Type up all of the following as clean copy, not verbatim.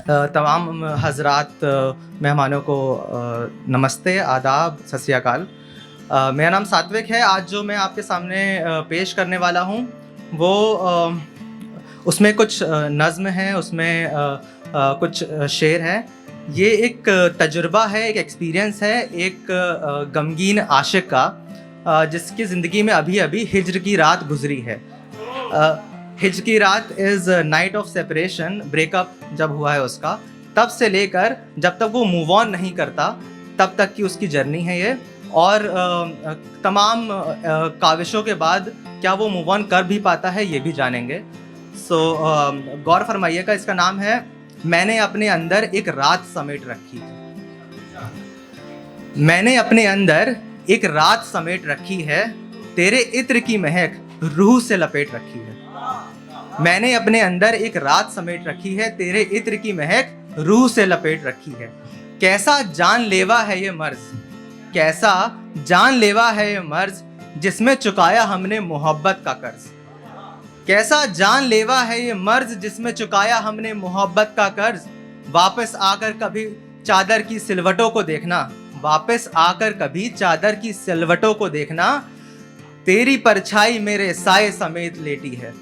तमाम हज़रात, मेहमानों को नमस्ते, आदाब, सत श्री अकाल। मेरा नाम सात्विक है। आज जो मैं आपके सामने पेश करने वाला हूँ वो उसमें कुछ नज़्म है, उसमें कुछ शेर हैं। ये एक तजुर्बा है, एक एक्सपीरियंस है एक गमगीन आशिक का, जिसकी ज़िंदगी में अभी-अभी हिज्र की रात गुज़री है। हिज्र की रात is night of separation, breakup जब हुआ है उसका, तब से लेकर जब तक वो मूव ऑन नहीं करता तब तक की उसकी जर्नी है ये। और तमाम काविशों के बाद क्या वो मूव ऑन कर भी पाता है, ये भी जानेंगे। सो गौर फरमाइएगा, इसका नाम है मैंने अपने अंदर एक रात समेट रखी। मैंने अपने अंदर एक रात समेट रखी है, तेरे इत्र की महक रूह से लपेट रखी है। मैंने अपने अंदर एक रात समेट रखी है, तेरे इत्र की महक रूह से लपेट रखी है। कैसा जानलेवा है ये मर्ज, कैसा जानलेवा है ये मर्ज, जिसमें चुकाया हमने मोहब्बत का कर्ज। कैसा जानलेवा है ये मर्ज, जिसमें चुकाया हमने मोहब्बत का कर्ज। वापस आकर कभी चादर की सिलवटों को देखना, वापस आकर कभी चादर की सिलवटों को देखना, तेरी परछाई मेरे साए समेत लेटी है।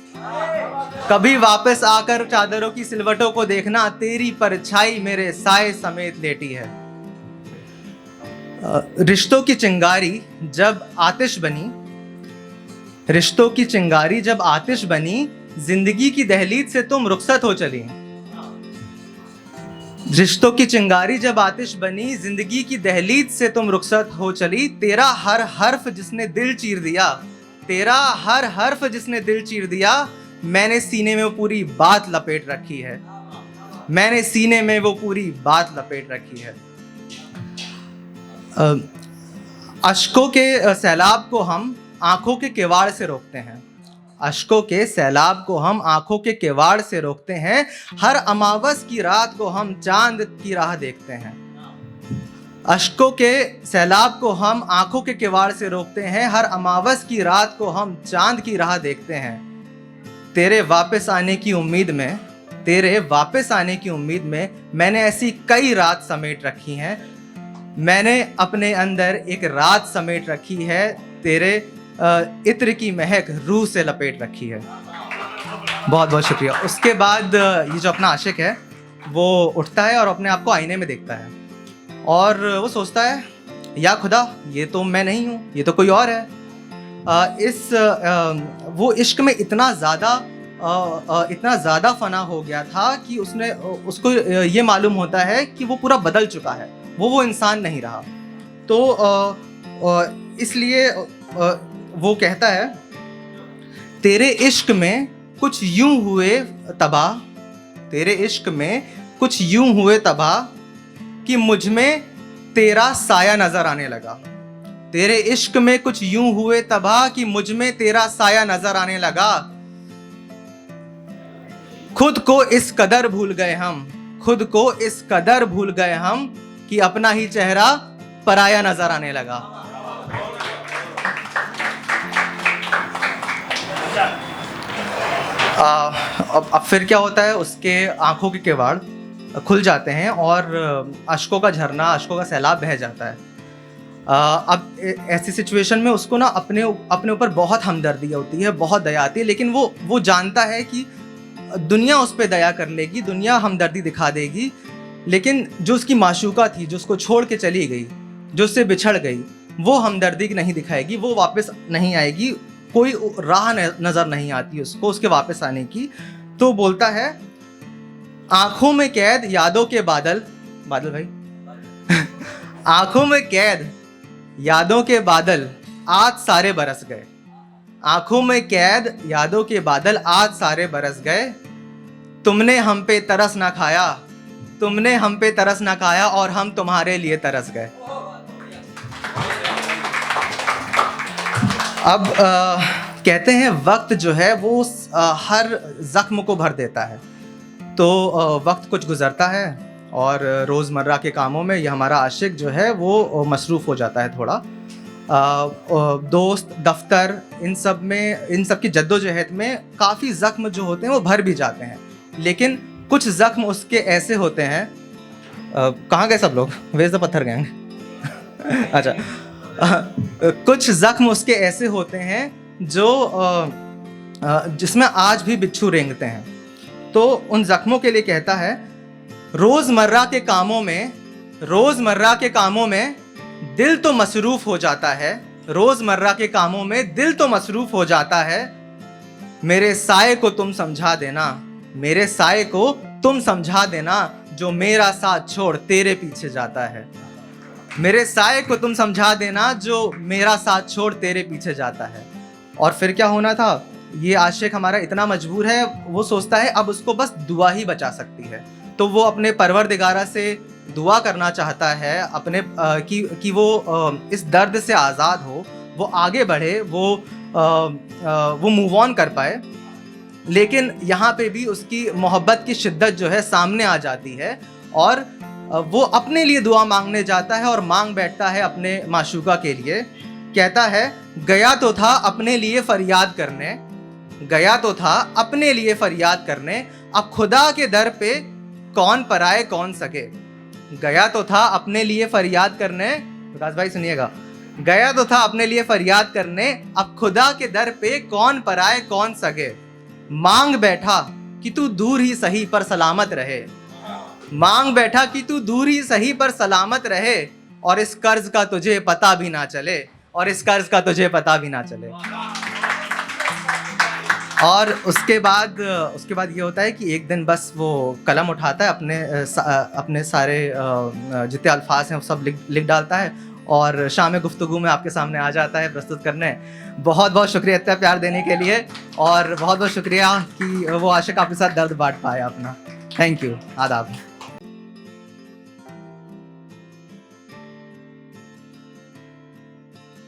कभी वापस आकर चादरों की सिलवटों को देखना, तेरी परछाई मेरे साए समेत लेटी है। रिश्तों की चिंगारी जब आतिश बनी, रिश्तों की चिंगारी जब आतिश बनी, जिंदगी की दहलीज से तुम रुखसत हो चली। रिश्तों की चिंगारी जब आतिश बनी, जिंदगी की दहलीज से तुम रुखसत हो चली। तेरा हर हर्फ जिसने दिल चीर दिया, तेरा हर हर्फ जिसने दिल चीर दिया, मैंने सीने में वो पूरी बात लपेट रखी है। मैंने सीने में वो पूरी बात लपेट रखी है। अश्कों के सैलाब को हम आंखों के किवाड़ से रोकते हैं। अश्कों के सैलाब को हम आंखों के किवाड़ से रोकते हैं। हर अमावस की रात को हम चांद की राह देखते हैं। अश्कों के सैलाब को हम आंखों के किवाड़ से रोकते हैं। हर अमावस की रात को हम चांद की राह देखते हैं। तेरे वापस आने की उम्मीद में, तेरे वापस आने की उम्मीद में मैंने ऐसी कई रात समेट रखी हैं। मैंने अपने अंदर एक रात समेट रखी है, तेरे इत्र की महक रूह से लपेट रखी है। बहुत बहुत शुक्रिया। उसके बाद ये जो अपना आशिक है वो उठता है और अपने आप को आईने में देखता है और वो सोचता है, या खुदा, ये तो मैं नहीं हूँ, ये तो कोई और है। वो इश्क में इतना ज़्यादा फना हो गया था कि उसको ये मालूम होता है कि वो पूरा बदल चुका है, वो इंसान नहीं रहा। तो इसलिए वो कहता है, तेरे इश्क में कुछ यूं हुए तबाह, तेरे इश्क में कुछ यूं हुए तबाह कि मुझ में तेरा साया नजर आने लगा। तेरे इश्क में कुछ यूं हुए तबाह कि मुझ में तेरा साया नजर आने लगा। खुद को इस कदर भूल गए हम, खुद को इस कदर भूल गए हम कि अपना ही चेहरा पराया नजर आने लगा। अब फिर क्या होता है, उसके आंखों के किवाड़ खुल जाते हैं और अश्कों का झरना, अश्कों का सैलाब बह जाता है। अब ऐसी सिचुएशन में उसको ना अपने ऊपर बहुत हमदर्दी होती है, बहुत दया आती है, लेकिन वो जानता है कि दुनिया उस पर दया कर लेगी, दुनिया हमदर्दी दिखा देगी, लेकिन जो उसकी माशूका थी, जो उसको छोड़ के चली गई, जो उससे बिछड़ गई, वो हमदर्दी नहीं दिखाएगी, वो वापस नहीं आएगी, कोई राह नज़र नहीं आती उसको उसके वापस आने की। तो बोलता है, आंखों में कैद यादों के बादल, बादल भाई आंखों में कैद यादों के बादल आज सारे बरस गए। आंखों में कैद यादों के बादल आज सारे बरस गए। तुमने हम पे तरस ना खाया, तुमने हम पे तरस ना खाया और हम तुम्हारे लिए तरस गए। अब कहते हैं वक्त जो है वो हर जख्म को भर देता है। तो वक्त कुछ गुजरता है और रोज़मर्रा के कामों में ये हमारा आशिक जो है वो मसरूफ़ हो जाता है थोड़ा। दोस्त, दफ्तर, इन सब की जद्दोजहद में काफ़ी ज़ख्म जो होते हैं वो भर भी जाते हैं, लेकिन कुछ जख्म उसके ऐसे होते हैं, कहाँ गए सब लोग, वेज द पत्थर गैंग अच्छा, कुछ जख्म उसके ऐसे होते हैं जो जिसमें आज भी बिच्छू रेंगते हैं। तो उन जख्मों के लिए कहता है, रोजमर्रा के कामों में दिल तो मसरूफ हो जाता है, रोजमर्रा के कामों में दिल तो मसरूफ हो जाता है, मेरे साए को तुम समझा देना, मेरे साए को तुम समझा देना, जो मेरा साथ छोड़ तेरे पीछे जाता है, मेरे साए को तुम समझा देना, जो मेरा साथ छोड़ तेरे पीछे जाता है। और फिर क्या होना था, ये आशिक हमारा इतना मजबूर है, वो सोचता है अब उसको बस दुआ ही बचा सकती है, तो वो अपने परवरदिगारा से दुआ करना चाहता है अपने कि वो इस दर्द से आज़ाद हो, वो आगे बढ़े, वो मूव ऑन कर पाए। लेकिन यहाँ पे भी उसकी मोहब्बत की शिद्दत जो है सामने आ जाती है, और वो अपने लिए दुआ मांगने जाता है और मांग बैठता है अपने माशूका के लिए। कहता है, गया तो था अपने लिए फरियाद करने, गया तो था अपने लिए फरियाद करने, अब खुदा के दर पे कौन पराए कौन सके। गया तो था अपने लिए फरियाद करने, विकास भाई सुनिएगा, गया तो था अपने लिए फरियाद करने, अब खुदा के दर पे कौन पराए कौन सके। मांग बैठा कि तू दूर ही सही पर सलामत रहे, मांग बैठा कि तू दूर ही सही पर सलामत रहे, और इस कर्ज का तुझे पता भी ना चले, और इस कर्ज का तुझे पता भी ना चले। और उसके बाद ये होता है कि एक दिन बस वो कलम उठाता है, अपने सारे जितने अल्फाज हैं वो सब लिख डालता है, और शाम गुफ्तगू में आपके सामने आ जाता है प्रस्तुत करने। बहुत बहुत शुक्रिया इतना प्यार देने के लिए, और बहुत बहुत शुक्रिया कि वो आशिक आपके साथ दर्द बांट पाया अपना। थैंक यू, आदाब।